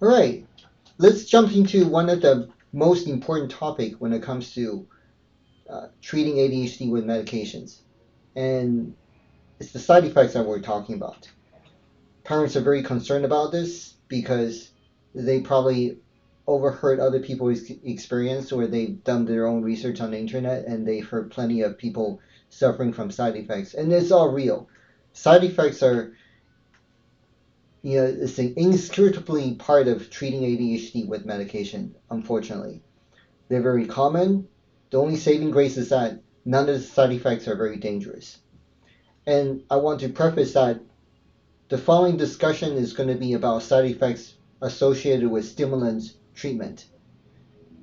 All right, let's jump into one of the most important topic when it comes to treating ADHD with medications, and it's the side effects that we're talking about. Parents are very concerned about this because they probably overheard other people's experience or they've done their own research on the internet and they've heard plenty of people suffering from side effects, and it's all real. Side effects are, it's an inscrutably part of treating ADHD with medication, unfortunately. They're very common. The only saving grace is that none of the side effects are very dangerous. And I want to preface that the following discussion is going to be about side effects associated with stimulant treatment.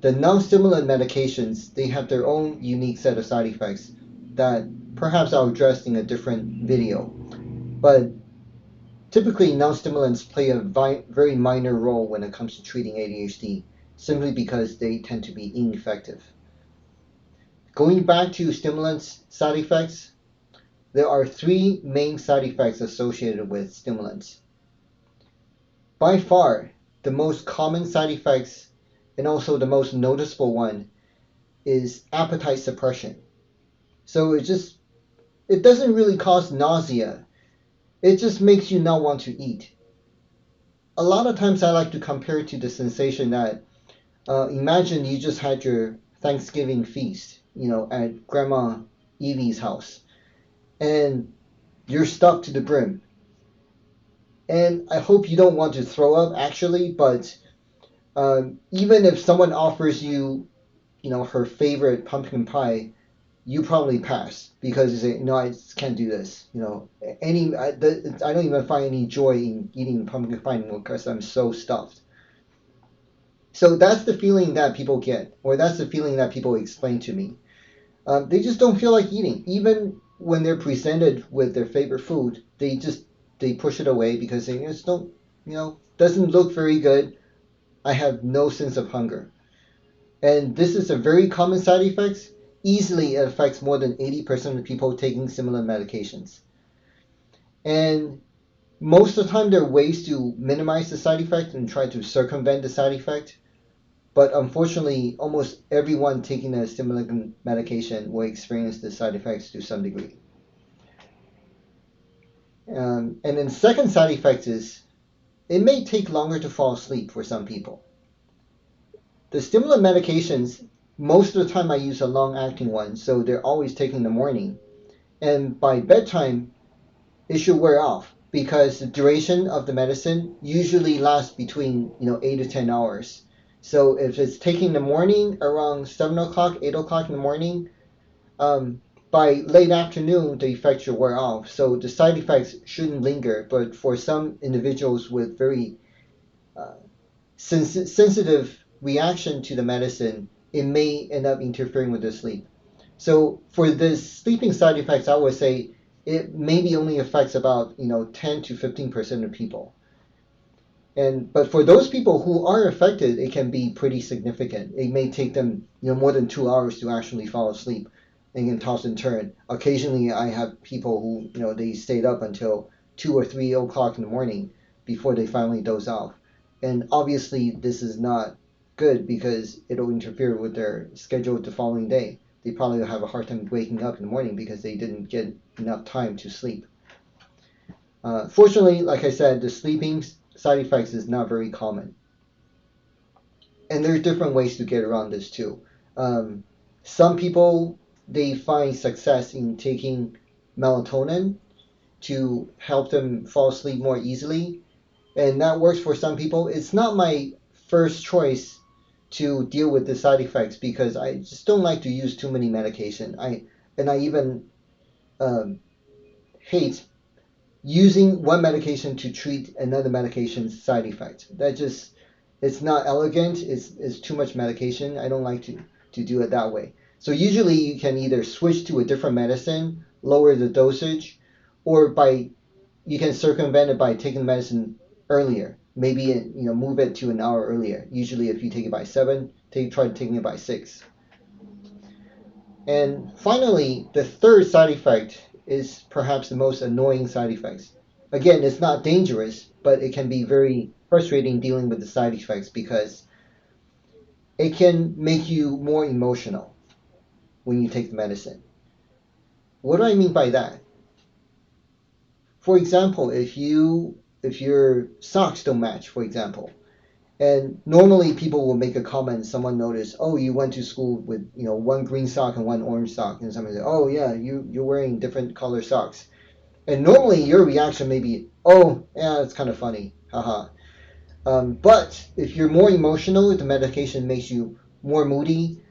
The non-stimulant medications, they have their own unique set of side effects that perhaps I'll address in a different video. But typically, non-stimulants play a very minor role when it comes to treating ADHD, simply because they tend to be ineffective. Going back to stimulants side effects, there are three main side effects associated with stimulants. By far, the most common side effects and also the most noticeable one is appetite suppression. So it doesn't really cause nausea. It just makes you not want to eat. A lot of times I like to compare it to the sensation that imagine you just had your Thanksgiving feast, at Grandma Evie's house, and you're stuffed to the brim. And I hope you don't want to throw up, actually, but even if someone offers you, her favorite pumpkin pie, you probably pass because you say, no, I just can't do this. I don't even find any joy in eating pumpkin pie anymore because I'm so stuffed. So that's the feeling that people get, or that's the feeling that people explain to me. They just don't feel like eating, even when they're presented with their favorite food. They push it away because they just don't, doesn't look very good. I have no sense of hunger, and this is a very common side effect. Easily, it affects more than 80% of people taking similar medications, and most of the time there are ways to minimize the side effect and try to circumvent the side effect. But unfortunately, almost everyone taking a stimulant medication will experience the side effects to some degree. And then second side effect is it may take longer to fall asleep for some people. The stimulant medications, most of the time I use a long-acting one, so they're always taken in the morning. And by bedtime, it should wear off because the duration of the medicine usually lasts between 8 to 10 hours. So if it's taking in the morning around 7 o'clock, 8 o'clock in the morning, by late afternoon, the effects should wear off. So the side effects shouldn't linger. But for some individuals with very sensitive reaction to the medicine, it may end up interfering with their sleep. So for the sleeping side effects, I would say it maybe only affects about 10 to 15% of people. But for those people who are affected, it can be pretty significant. It may take them more than 2 hours to actually fall asleep and can toss and turn. Occasionally, I have people who they stayed up until 2 or 3 o'clock in the morning before they finally doze off. And obviously, this is not good because it'll interfere with their schedule the following day. They probably will have a hard time waking up in the morning because they didn't get enough time to sleep. Fortunately, like I said, the sleeping side effects is not very common. And there's different ways to get around this too. Some people, they find success in taking melatonin to help them fall asleep more easily. And that works for some people. It's not my first choice to deal with the side effects because I just don't like to use too many medication. I even hate using one medication to treat another medication's side effect. It's not elegant. It's too much medication. I don't like to do it that way. So usually you can either switch to a different medicine, lower the dosage, or you can circumvent it by taking the medicine earlier. Maybe move it to an hour earlier. Usually if you take it by 7, try taking it by 6. And finally, the third side effect is perhaps the most annoying side effects. Again, it's not dangerous, but it can be very frustrating dealing with the side effects because it can make you more emotional when you take the medicine. What do I mean by that? For example, if your socks don't match, for example, and normally people will make a comment, someone notice, oh, you went to school with, one green sock and one orange sock, and someone say, oh yeah, you're wearing different color socks. And normally your reaction may be, oh, yeah, it's kind of funny, haha. But if you're more emotional, if the medication makes you more moody,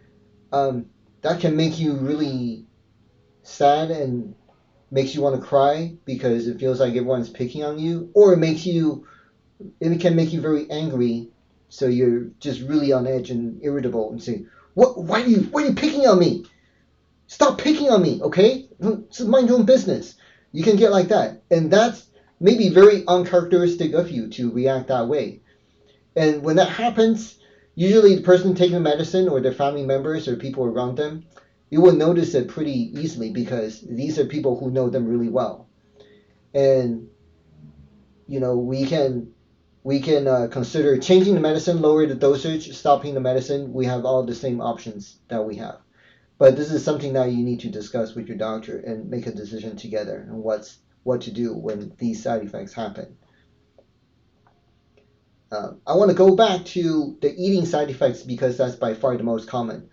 that can make you really sad and makes you want to cry because it feels like everyone's picking on you, or it can make you very angry, so you're just really on edge and irritable and say, what? Why are you picking on me? Stop picking on me, okay? Mind your own business. You can get like that, and that's maybe very uncharacteristic of you to react that way. And when that happens, usually the person taking the medicine or their family members or people around them, you will notice it pretty easily because these are people who know them really well. And we can consider changing the medicine, lower the dosage, stopping the medicine. We have all the same options that we have. But this is something that you need to discuss with your doctor and make a decision together on what to do when these side effects happen. I want to go back to the eating side effects because that's by far the most common.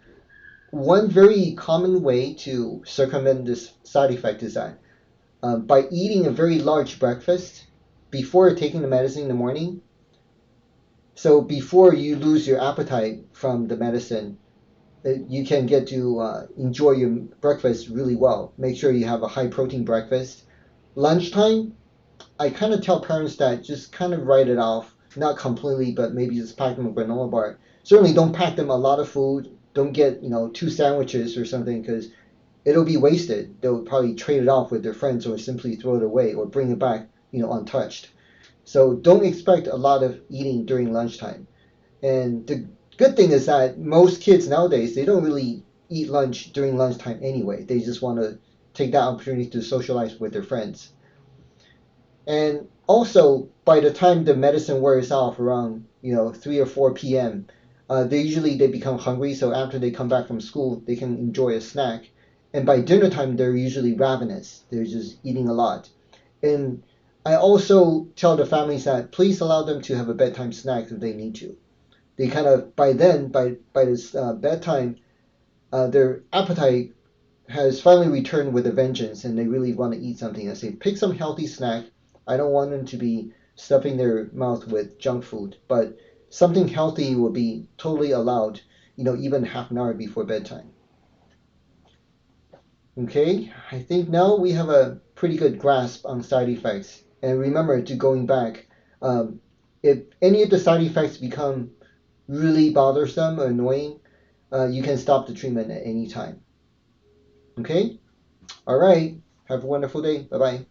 One very common way to circumvent this side effect is that by eating a very large breakfast before taking the medicine in the morning. So before you lose your appetite from the medicine, you can get to enjoy your breakfast really well. Make sure you have a high protein breakfast. Lunchtime, I kind of tell parents that just kind of write it off, not completely, but maybe just pack them a granola bar. Certainly don't pack them a lot of food. Don't get, 2 sandwiches or something because it'll be wasted. They'll probably trade it off with their friends or simply throw it away or bring it back, untouched. So don't expect a lot of eating during lunchtime. And the good thing is that most kids nowadays, they don't really eat lunch during lunchtime anyway. They just want to take that opportunity to socialize with their friends. And also, by the time the medicine wears off around 3 or 4 p.m., they become hungry. So after they come back from school, they can enjoy a snack. And by dinner time, they're usually ravenous. They're just eating a lot. And I also tell the families that please allow them to have a bedtime snack if they need to. They kind of by this bedtime, their appetite has finally returned with a vengeance, and they really want to eat something. I say pick some healthy snack. I don't want them to be stuffing their mouth with junk food, but something healthy will be totally allowed. Even half an hour before bedtime. Okay, I think now we have a pretty good grasp on side effects. And remember to going back, if any of the side effects become really bothersome or annoying, you can stop the treatment at any time. Okay? All right. Have a wonderful day. Bye bye.